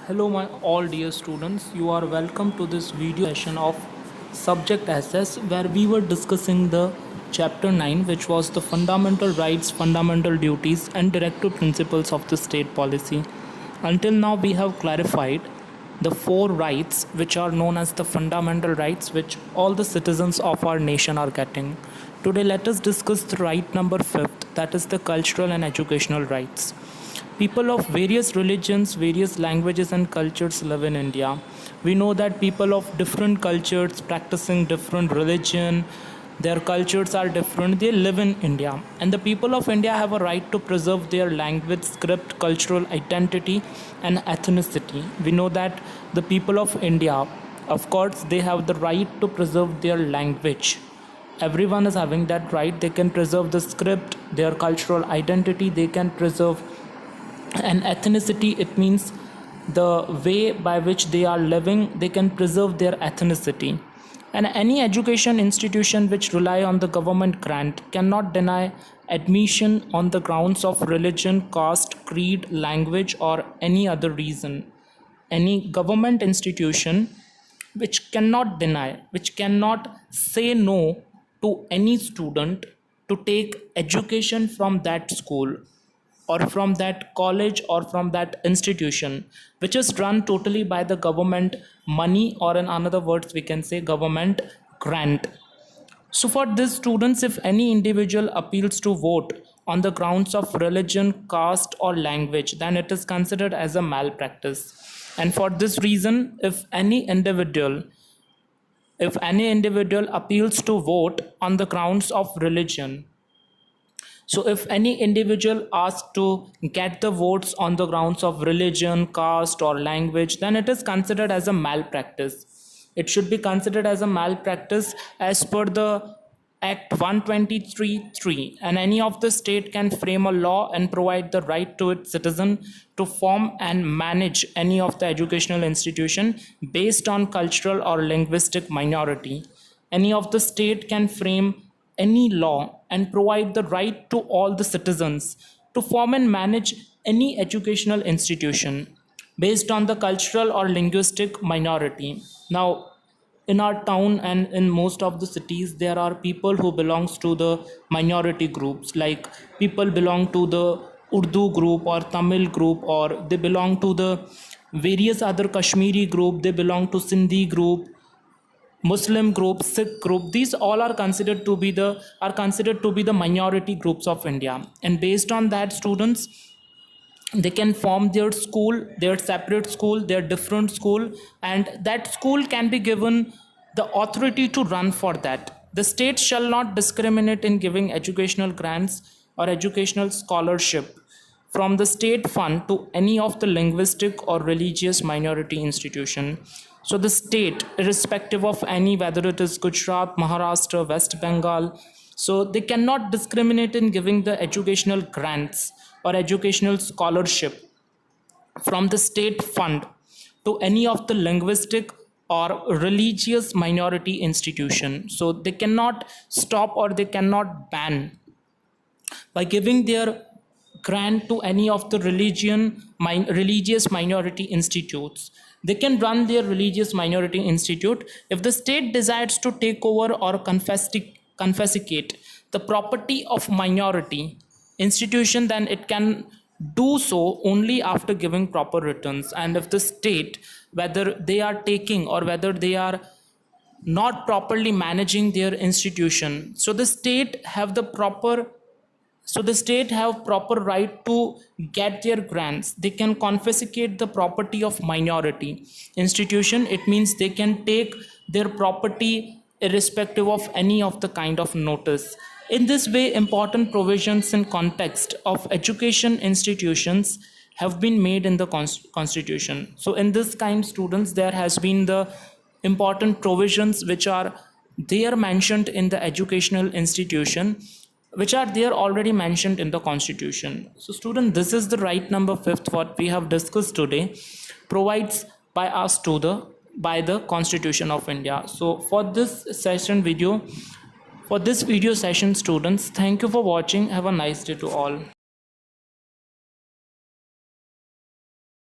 Hello my all dear students, you are welcome to this video session of Subject Access where we were discussing the chapter 9, which was the fundamental rights, fundamental duties and directive principles of the state policy. Until now we have clarified the four rights which are known as the fundamental rights which all the citizens of our nation are getting. Today let us discuss the right number 5th, that is the cultural and educational rights. People of various religions, various languages and cultures live in India. We know that people of different cultures practicing different religion, their cultures are different, they live in India. And the people of India have a right to preserve their language, script, cultural identity and ethnicity. We know that the people of India, of course, they have the right to preserve their language. Everyone is having that right. They can preserve the script, their cultural identity, they can preserve and ethnicity. It means the way by which they are living, they can preserve their ethnicity. And any education institution which rely on the government grant cannot deny admission on the grounds of religion, caste, creed, language or any other reason. Any government institution which cannot deny, which cannot say no to any student to take education from that school or from that college or from that institution, which is run totally by the government money, or in another words we can say government grant. So for these students, if any individual appeals to vote on the grounds of religion, caste or language, then it is considered as a malpractice. And for this reason, if any individual appeals to vote on the grounds of religion, so if any individual asks to get the votes on the grounds of religion, caste or language, then it is considered as a malpractice. It should be considered as a malpractice as per the Act 123(3), and any of the state can frame a law and provide the right to its citizen to form and manage any of the educational institution based on cultural or linguistic minority. Any of the state can frame any law and provide the right to all the citizens to form and manage any educational institution based on the cultural or linguistic minority. Now, in our town and in most of the cities, there are people who belongs to the minority groups, like people belong to the Urdu group or Tamil group, or they belong to the various other Kashmiri group, they belong to Sindhi group, Muslim group, Sikh group. These all are considered to be the minority groups of India. And based on that, students, they can form their school, their separate school, their different school, and that school can be given the authority to run for that. The state shall not discriminate in giving educational grants or educational scholarship from the state fund to any of the linguistic or religious minority institution. So the state, irrespective of any, whether it is Gujarat, Maharashtra, West Bengal, so they cannot discriminate in giving the educational grants or educational scholarship from the state fund to any of the linguistic or religious minority institution. So they cannot stop or they cannot ban by giving their grant to any of the religious minority institutes. They can run their religious minority institute. If the state decides to take over or confiscate the property of minority institution, then it can do so only after giving proper returns. And if the state, whether they are taking or whether they are not properly managing their institution, so the state have proper right to get their grants. They can confiscate the property of minority institution. It means they can take their property irrespective of any of the kind of notice. In this way, important provisions in context of education institutions have been made in the constitution. So in this kind, students, there has been the important provisions which are there mentioned in the educational institution, which are there already mentioned in the constitution. So student, this is the right number 5th what we have discussed today, provides by us by the Constitution of India. So for this video session, students, thank you for watching. Have a nice day to all.